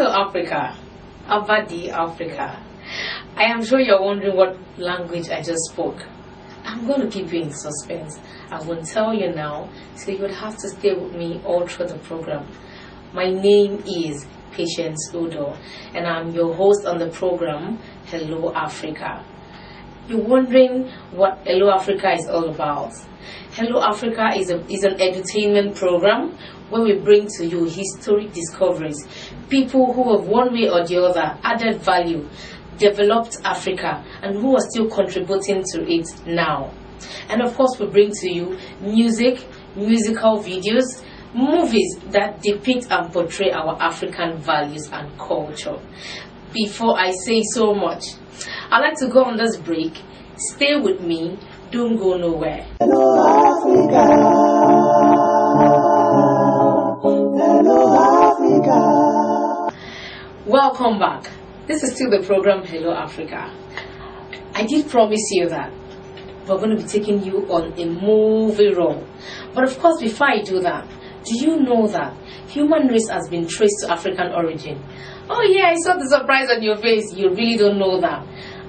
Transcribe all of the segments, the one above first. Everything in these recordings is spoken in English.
Hello Africa, Abadi Africa. I am sure you're wondering what language I just spoke. I'm going to keep you in suspense. I won't tell you now, so you would have to stay with me all through the program. My name is Patience Udo, and I'm your host on the program, Hello Africa. You're wondering what Hello Africa is all about. Hello Africa is an entertainment program where we bring to you historic discoveries, people who have one way or the other added value, developed Africa, and who are still contributing to it now. And of course, we bring to you music, musical videos, movies that depict and portray our African values and culture. Before I say so much, I'd like to go on this break. Stay with me, don't go nowhere. Hello Africa. Hello Africa. Welcome back. This is still the program Hello Africa. I did promise you that we're going to be taking you on a movie role. But of course, before I do that, do you know that human race has been traced to African origin? Oh yeah, I saw the surprise on your face. You really don't know that.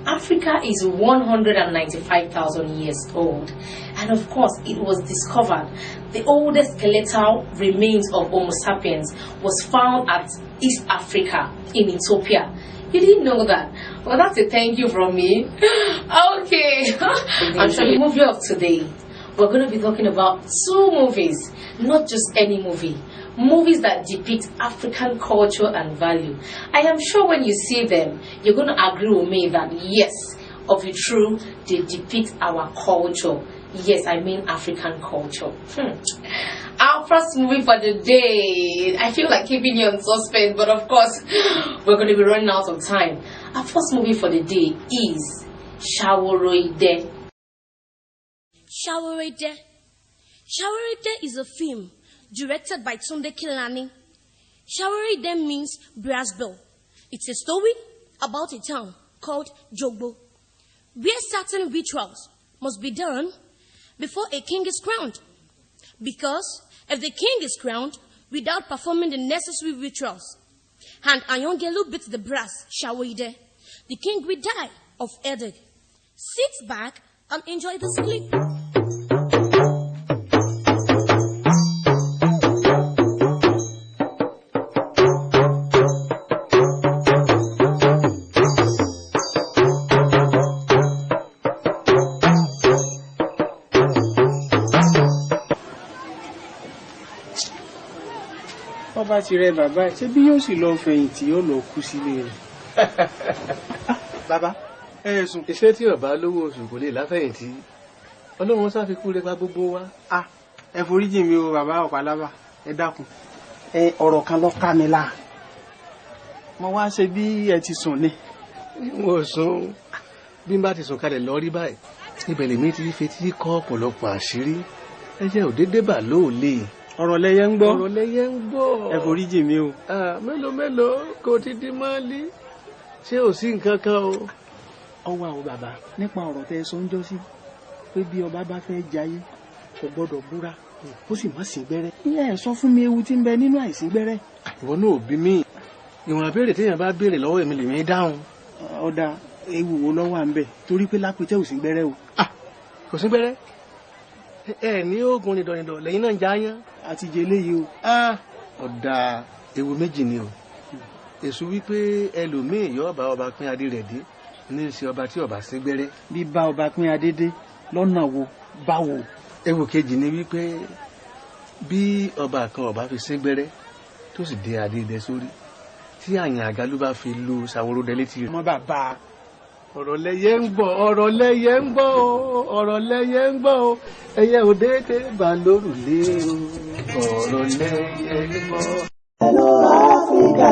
Africa is 195,000 years old. And of course, it was discovered. The oldest skeletal remains of Homo sapiens was found at East Africa in Ethiopia. You didn't know that? Well, that's a thank you from me. Okay. I'm sure the movie of today, we're going to be talking about two movies, not just any movie. Movies that depict African culture and value. I am sure when you see them, you're going to agree with me that yes, of the true, they depict our culture. Yes, I mean African culture. Our first movie for the day. I feel like keeping you in suspense, but of course, we're going to be running out of time. Our first movie for the day is Saworo Ide. Saworo Ide. Saworo Ide is a film directed by Tunde Kelani. Saworo Ide means brass bell. It's a story about a town called Jogbo, where certain rituals must be done before a king is crowned. Because if the king is crowned without performing the necessary rituals, and Ayongelu beats the brass Saworo Ide, the king will die of headache. Sit back and enjoy the sleep. Bá ti rẹ bàbá ẹ̀ ṣé bí yóò sì lọ fẹ̀yìntì yóò lọ kú sílé rẹ̀. Bàbá ẹ̀sùn iṣẹ́ tí ọ̀bá lówó oṣù kò lè láfẹ̀yìntì ọlọ́run sáfikún rẹ̀ pa gbogbo wa. Ẹ foríjì mi o bàbá Ọ̀pálábà, ẹ dákun. Ọ̀rọ̀ kan ló ká mi láà. Mo wá ṣe bí ẹ ti sùn ni. Mo sùn bí n bá ti sùn kalẹ̀ lọ rí báyìí ibẹ̀ lèmi ti fetí kọ́ ọ̀pọ̀lọpọ̀ àṣírí ẹ̀jẹ̀ òdédé bà lóòlè. Ọ̀rọ̀ lẹyẹ ń gbọ́. Ọ̀rọ̀ lẹyẹ ń gbọ́. Ẹ foríjì mi o. Mélòó kò ti di mọ́lí ṣé ò sí nǹkan kan o. Ọwọ́ àwọn bàbá nípa ọ̀rọ̀ tẹ́ sọ ń jọ́ sí pé bí ọba bá fẹ́ jayé kò gbọ́dọ̀ búra ó sì má sí gbẹ́rẹ́. Ìyá ẹ̀ sọ fún mi ewu tí ń bẹ nínú àìsí gbẹ́rẹ́. Ìwọ náà ò bí mi ìwọ̀n àbẹ̀rẹ̀ téèyàn bá béèrè lọ́wọ́ èmi lèmi dáhùn. Ọ̀dà ewu wo lọ́wọ́ à ń bẹ̀ torí pé lápẹtẹ́ ò sí gbẹ́rẹ́ o. Kò sí gbẹ́rẹ́ ẹ ní oògùn nìdọ̀nìdọ̀ lẹ́yìn náà ń jáyán. Àti jẹ eléyìí o. Ọ̀dà ewu méjì ni o. Èṣù wípé ẹlòmíì yóò bá ọba pín adé rẹ̀ dé ní í ṣe ọba tí ọba sí gbẹ́rẹ́. Bí bá ọba pín adé dé lọ́nà wo báwo. Ewu kejì ni wípé bí ọba kan ọba fi sí gbẹ́rẹ́ tó sì dé adé dẹ sórí tí àyàn àgálù bá fi lu Saworo Ide létí rẹ̀. Ọmọ bàbá ọ̀rọ̀ lẹyẹ ń gbọ́ ọ̀rọ̀ lẹyẹ ń gbọ́ ọ̀rọ̀ lẹyẹ ń gbọ́ ẹyẹ òdèdè bá lórùlé ọ̀rọ̀ lẹyẹ ń gbọ́. Hello Africa.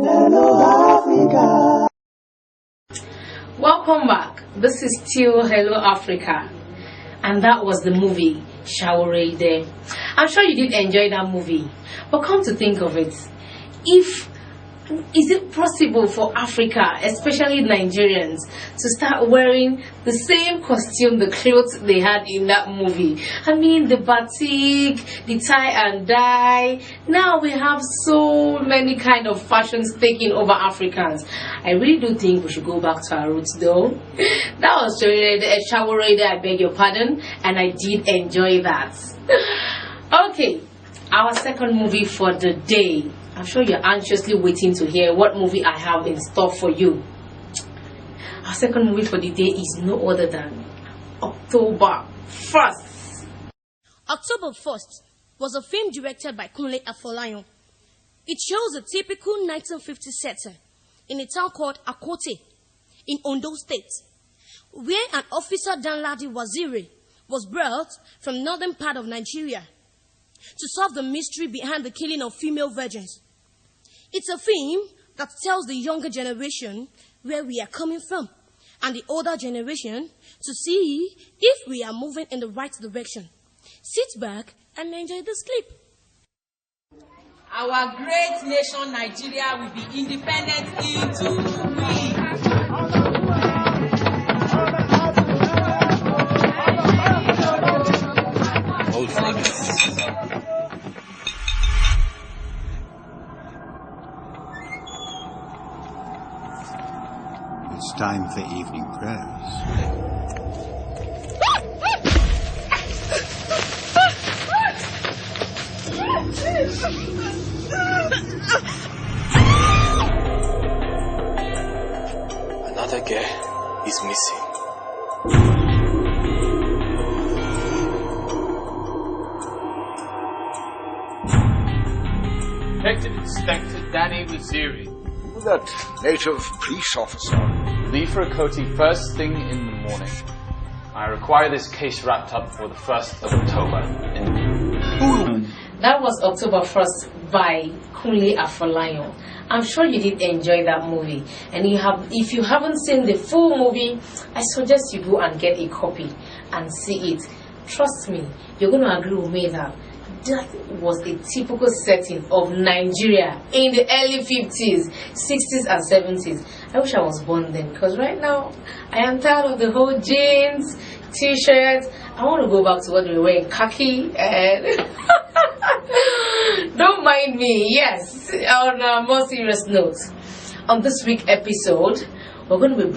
Hello Africa. Welcome back. This is still Hello Africa. And that was the movie Saworo Ide. I'm sure you did enjoy that movie. But come to think of it, if is it possible for Africa, especially Nigerians, to start wearing the same costume, the clothes they had in that movie? I mean, the batik, the tie and dye. Now we have so many kind of fashions taking over Africans. I really do think we should go back to our roots, though. That was Saworo Ide, I beg your pardon, and I did enjoy that. Okay, our second movie for the day. I'm sure you're anxiously waiting to hear what movie I have in store for you. Our second movie for the day is no other than October 1st. October 1st was a film directed by Kunle Afolayan. It shows a typical 1950s setting in a town called Akote in Ondo State, where an officer Danladi Waziri was brought from northern part of Nigeria to solve the mystery behind the killing of female virgins. It's a film that tells the younger generation where we are coming from and the older generation to see if we are moving in the right direction. Sit back and enjoy this clip. Our great nation, Nigeria, will be independent in 2 weeks. It's time for evening prayers. Another girl is missing. Detective Inspector Danny Waziri. That native police officer. Leave for Akoti first thing in the morning. I require this case wrapped up for the 1st of October. That was October 1st by Kunle Afolayan. I'm sure you did enjoy that movie. And if you haven't seen the full movie, I suggest you go and get a copy and see it. Trust me, you're going to agree with me that was a typical setting of Nigeria in the early 50s, 60s and 70s. I wish I was born then, because right now I am tired of the whole jeans, t-shirts. I want to go back to what we were wearing, khaki and don't mind me. Yes, on a more serious note, on this week's episode, we're going to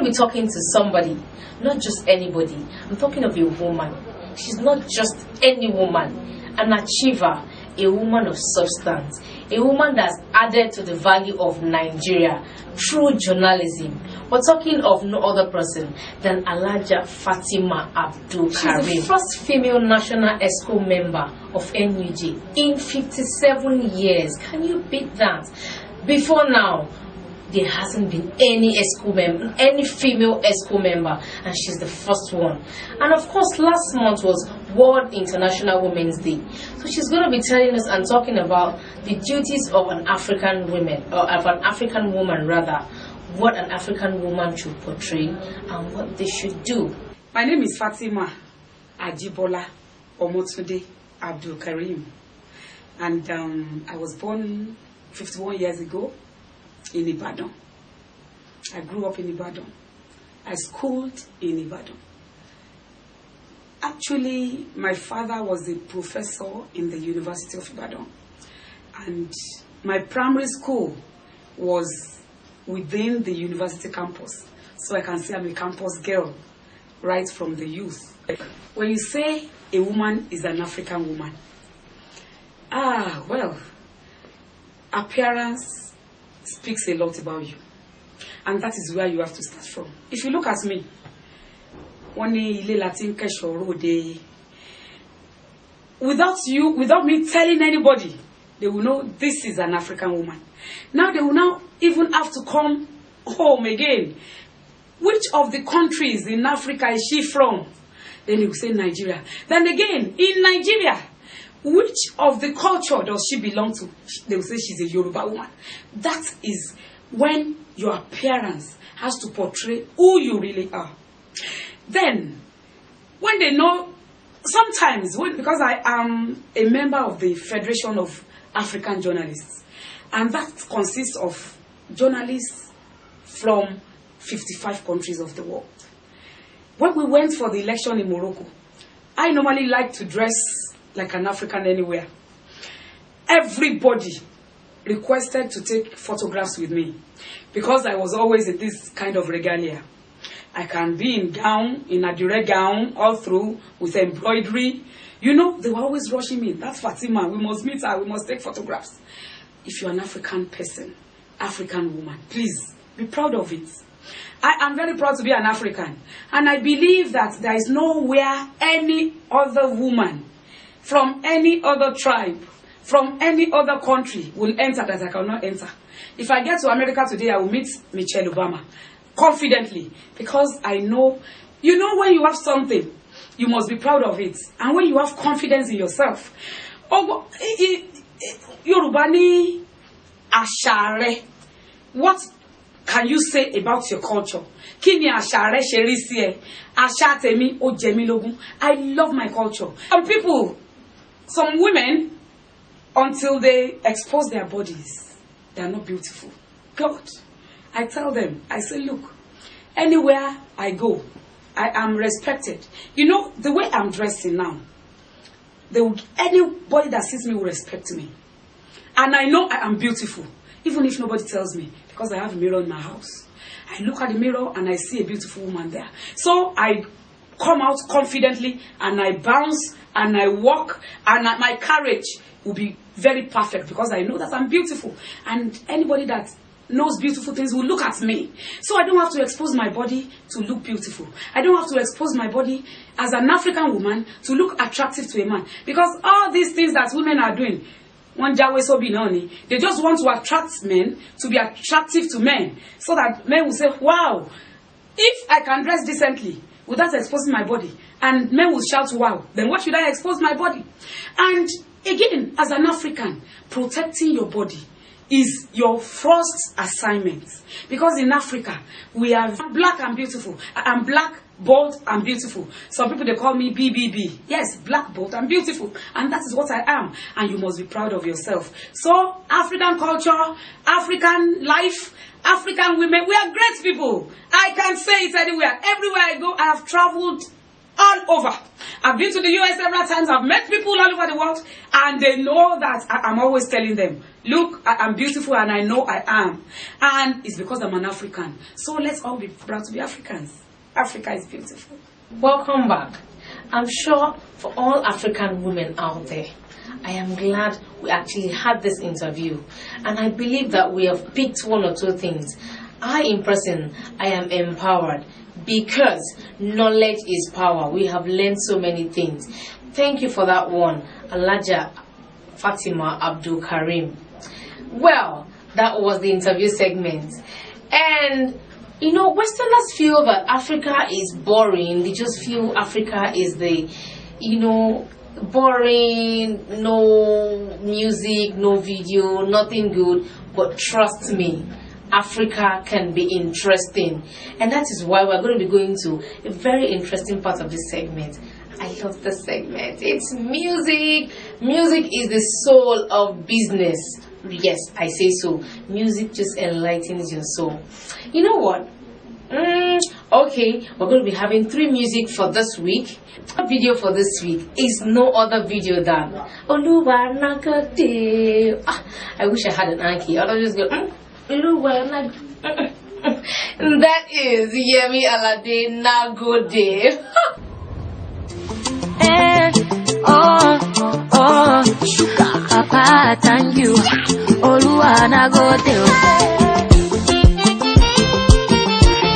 be talking to somebody, not just anybody. I'm talking of a woman. She's not just any woman, an achiever, a woman of substance, a woman that's added to the value of Nigeria through journalism. We're talking of no other person than Alhaja Fatima Abdul Karim. She's the first female national ESCO member of NUJ in 57 years. Can you beat that? Before now, there hasn't been any ESCO member, any female ESCO member, and she's the first one. And of course, last month was World International Women's Day. So she's going to be telling us and talking about the duties of an African woman, or of an African woman rather, what an African woman should portray and what they should do. My name is Fatima Ajibola Omotunde Abdul Karim, and I was born 51 years ago in Ibadan. I grew up in Ibadan. I schooled in Ibadan. Actually, my father was a professor in the University of Ibadan, and my primary school was within the university campus. So I can say I'm a campus girl right from the youth. When you say a woman is an African woman, well, appearance speaks a lot about you, and that is where you have to start from. If you look at me, without me telling anybody, they will know this is an African woman. Now they will now even have to come home again. Which of the countries in Africa is she from? Then they will say Nigeria. Then again, in Nigeria, which of the culture does she belong to? They will say she's a Yoruba woman. That is when your appearance has to portray who you really are. Then, when they know sometimes, because I am a member of the Federation of African Journalists, and that consists of journalists from 55 countries of the world. When we went for the election in Morocco, I normally like to dress like an African anywhere. Everybody requested to take photographs with me because I was always in this kind of regalia. I can be in a direct gown, all through, with embroidery. You know, they were always rushing me. That's Fatima, we must meet her, we must take photographs. If you're an African person, African woman, please, be proud of it. I am very proud to be an African. And I believe that there is nowhere any other woman from any other tribe, from any other country will enter that I cannot enter. If I get to America today, I will meet Michelle Obama confidently, because I know, you know, when you have something, you must be proud of it. And when you have confidence in yourself, Yorùbá ní àṣà rẹ, what can you say about your culture? Kí ni àṣà rẹ ṣe rí sí ẹ? Àṣà tèmi ó jẹ mí lógún. I love my culture. Some people, some women, until they expose their bodies, they are not beautiful. God, I tell them, I say, look, anywhere I go, I am respected. You know, the way I'm dressing now, anybody that sees me will respect me. And I know I am beautiful, even if nobody tells me, because I have a mirror in my house. I look at the mirror and I see a beautiful woman there. So I come out confidently and I bounce and I walk, and my courage will be very perfect because I know that I'm beautiful. And anybody that knows beautiful things will look at me. So I don't have to expose my body to look beautiful. I don't have to expose my body as an African woman to look attractive to a man. Because all these things that women are doing, they just want to attract men to be attractive to men, so that men will say, wow, if I can dress decently without exposing my body, and men will shout wow, then what should I expose my body? And again, as an African, protecting your body is your first assignment. Because in Africa, we are black and beautiful. I'm black, bold, and beautiful. Some people, they call me BBB. Yes, black, bold, and beautiful. And that is what I am. And you must be proud of yourself. So, African culture, African life, African women, we are great people. I can say it anywhere. Everywhere I go, I have traveled all over. I've been to the US several times. I've met people all over the world, and they know that I'm always telling them, look, I am beautiful, and I know I am. And it's because I'm an African. So let's all be proud to be Africans. Africa is beautiful. Welcome back. I'm sure for all African women out there, I am glad we actually had this interview. And I believe that we have picked one or two things. In person, I am empowered. Because knowledge is power. We have learned so many things. Thank you for that one, Alaja Fatima Abdul Karim. Well, that was the interview segment. And, you know, Westerners feel that Africa is boring. They just feel Africa is the, you know, boring, no music, no video, nothing good. But trust me, Africa can be interesting, and that is why we're going to be going to a very interesting part of this segment. I love this segment. It's music. Music is the soul of business. Yes, I say so. Music just enlightens your soul. You know what? Okay, we're going to be having 3 music for this week. Our video for this week is no other video than Oluwa Na Gode. I wish I had an Anki. I'll just go. That is Yemi Alade, Na Gode. Sugar, Papa, thank you. Oluwa Na Gode.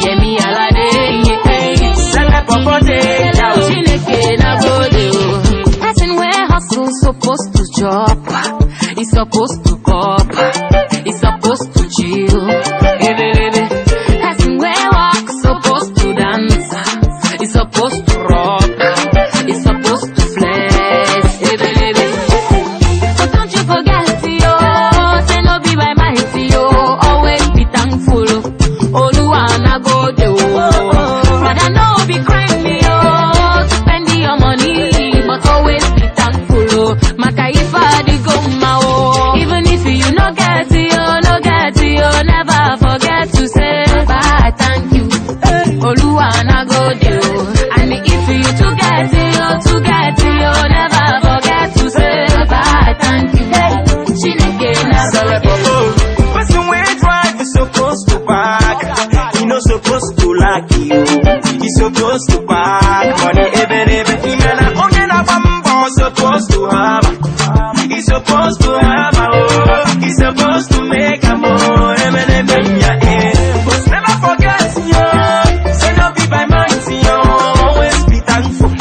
Yemi Alade, Sanga Popote, Chineke Na Gode. Person where hustle supposed to job, it's supposed to pop. It's supposed to chill. Person where walk supposed to dance. It's supposed to rock. It's supposed to flex. But don't you forget, yo. Say no be by mighty, yo. Always be thankful. Oluwa Na Gode, oh. Rather no be crying, yo. Spend your money. drama, oh. He's supposed to make a more. Never forget, yo. Say no be by mind, yo. Always be thankful.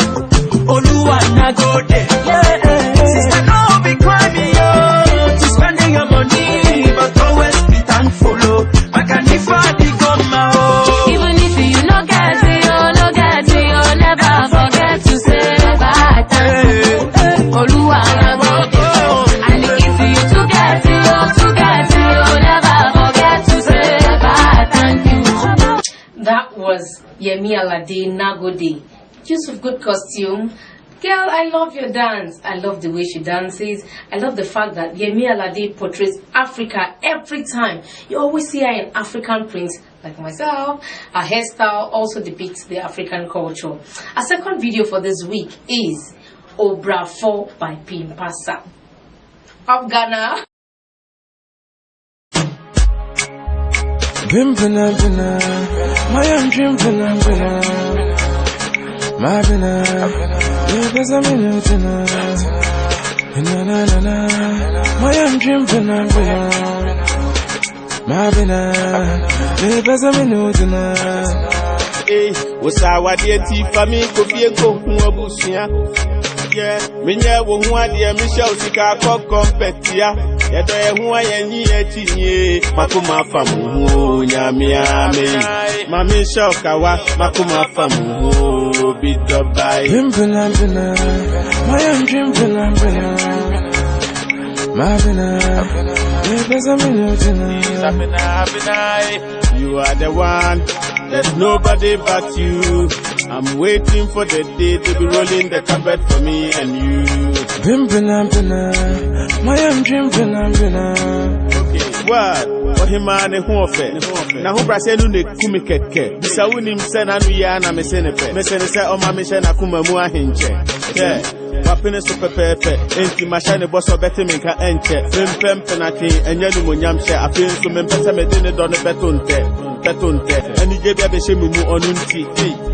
Oluwa Na Gode. Sister, no be crying, yo. To spending your money, but always be thankful, oh. Even if you no get it, never forget to say bye thank Oluwa Na Gode. And if you to get it, never forget to say bye thank you. That was Yemi Alade, Na Gode. Use of good costume. Girl, I love your dance. I love the way she dances. I love the fact that Yemi Alade portrays Africa every time. You always see her in African prints, like myself. Her hairstyle also depicts the African culture. Our second video for this week is Obrafour by Pimpasa of Ghana. Pimpana, my own dream, my bina, because I'm in it tonight. My own dream, my bina, because I'm in it tonight. Hey, what's our dear tea for me? Coffee and coke, yeah, Minya won't want the Michelle Sika Competia. Yet I who I am Makuma Famu, Yami, Mammy Shokawa, Makuma Famu, bit of by Pimpana, my own dream, Mavina, because I'm in you are the one, there's nobody but you. I'm waiting for the day to be rolling the carpet for me and you. Pimpana, my own dream, okay, what? What him and who offer? Now who brasenu ne kumikeke? Bisa unim sena nuya na mesenepe. Mesenese o ma meshena kuma mua hinche. Yeah. Wapene so pepepe. Enti mashane boso bete minka enche. Pimpempe na king enyenu munyamshe. Apin so mempese medine done betonte. Eni jebi abeshe mumu onunti.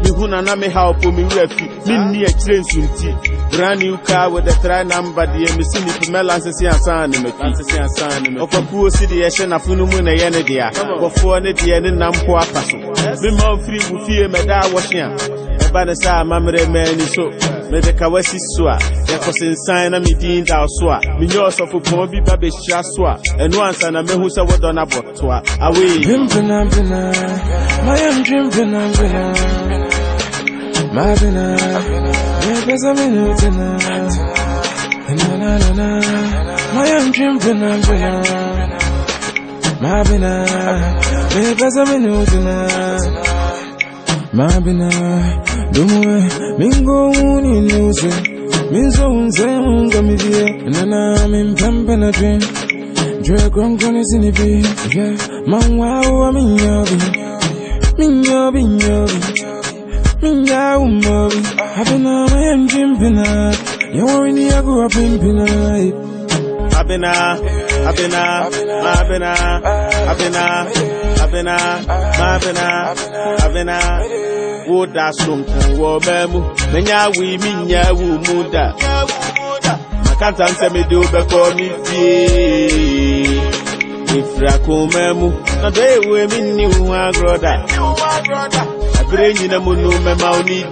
Mi huna na me help me refi. Minni explain sunti. Brand new car with a 3 number. The emissini pimelanse si ansane me. Ofakuo si di eshe na funu mu na yene dia. Bofo ne die ne nampo apaso. Me man free bu fie me da wohia. Eba ne sa mamre mani so. Me de kawasi so a. Ya kosensan na me din da so a. Me nyo so fo bi ba be hia so a. Enu ansa na me hu se wodo na boto a. Away. Pimpana, my own dream, my bina, because I'm in it tonight. My own dream, my bina, because I'm in it tonight. My bina, Dumwe, Mingo, Nuse, Minzo, Gamizia, and then I'm in Pampana dream. Dragon is in the bee, yeah, man, wow, I'm in your I've been on my engine, you're in the Agu up in Pinay. Abena, would that song, Wobemu, Menya, we mean Yawu Muda. I can't answer me do before me. If Rakumemu, no day women knew my brother. I bring in a munu, my mounty.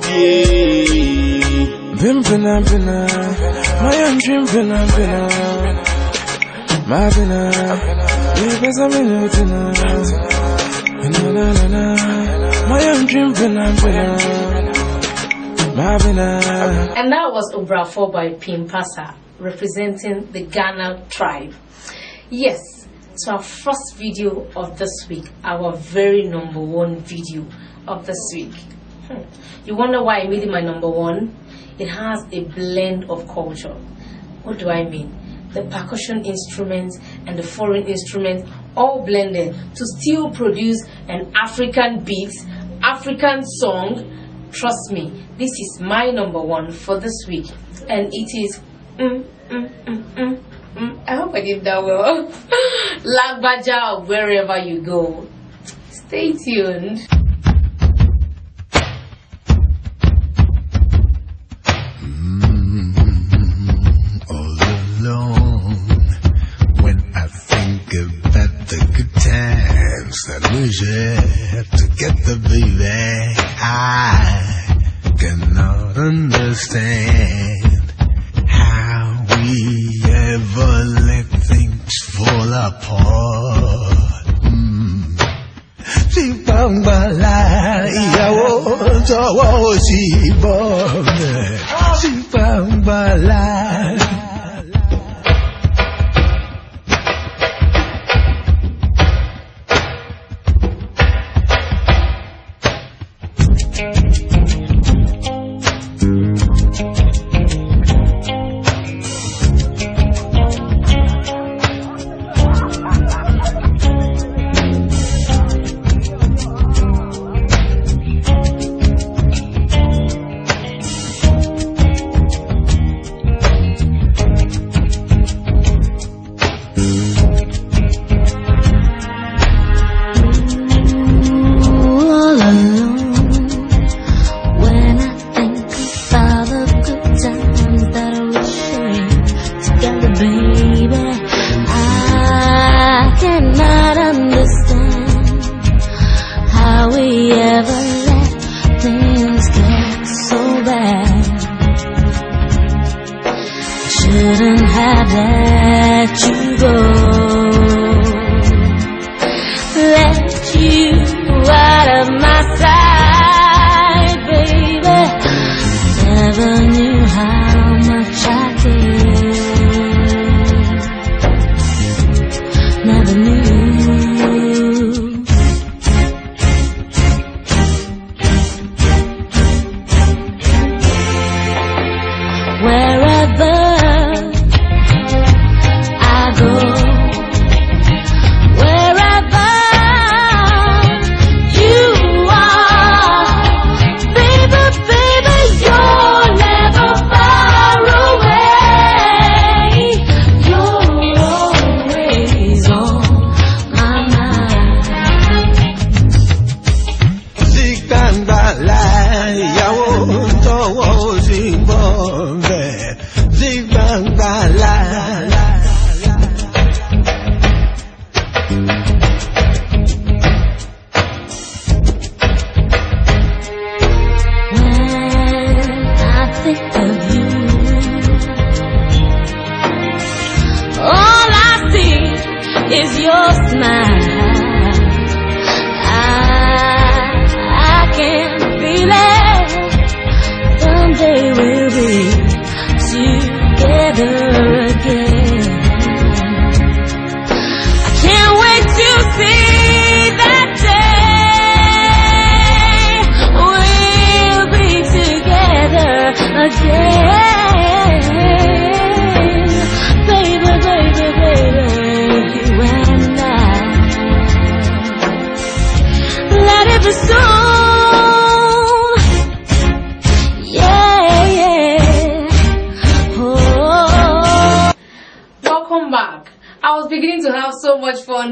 Pimpana, my own dream, my bina, because I'm in it tonight. My own dream, my bina. And that was Obrafour by Pimpasa, representing the Ghana tribe. Yes. So our first video of this week, our very #1 video of this week. You wonder why I made it my #1? It has a blend of culture. What do I mean? The percussion instruments and the foreign instruments all blended to still produce an African beat, African song. Trust me, this is my #1 for this week, and it is I hope I did that well. Lagbaja, wherever you go. Stay tuned. All alone, understand how we ever let things fall apart. Sipambala ìyàwó tọwọ́ sí bọ́ọ̀mẹ̀. Sipambala.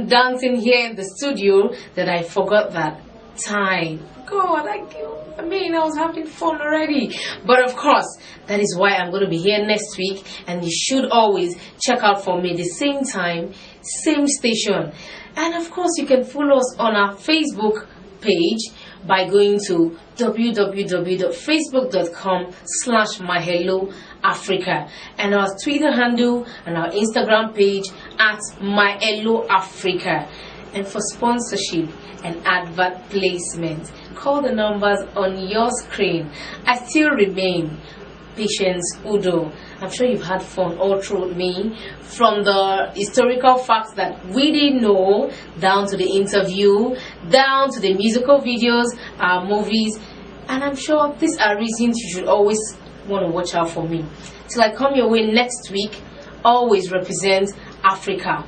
Dancing here in the studio that I forgot that time. God, I was having fun already. But of course, that is why I'm going to be here next week, and you should always check out for me the same time, same station. And of course, you can follow us on our Facebook page by going to www.facebook.com/myhelloafrica, and our Twitter handle and our Instagram page at myhelloafrica. And for sponsorship and advert placement, call the numbers on your screen. I still remain Patience Udo. I'm sure you've had fun all through me, from the historical facts that we didn't know, down to the interview, down to the musical videos, movies, and I'm sure these are reasons you should always want to watch out for me. Till I come your way next week, always represent Africa.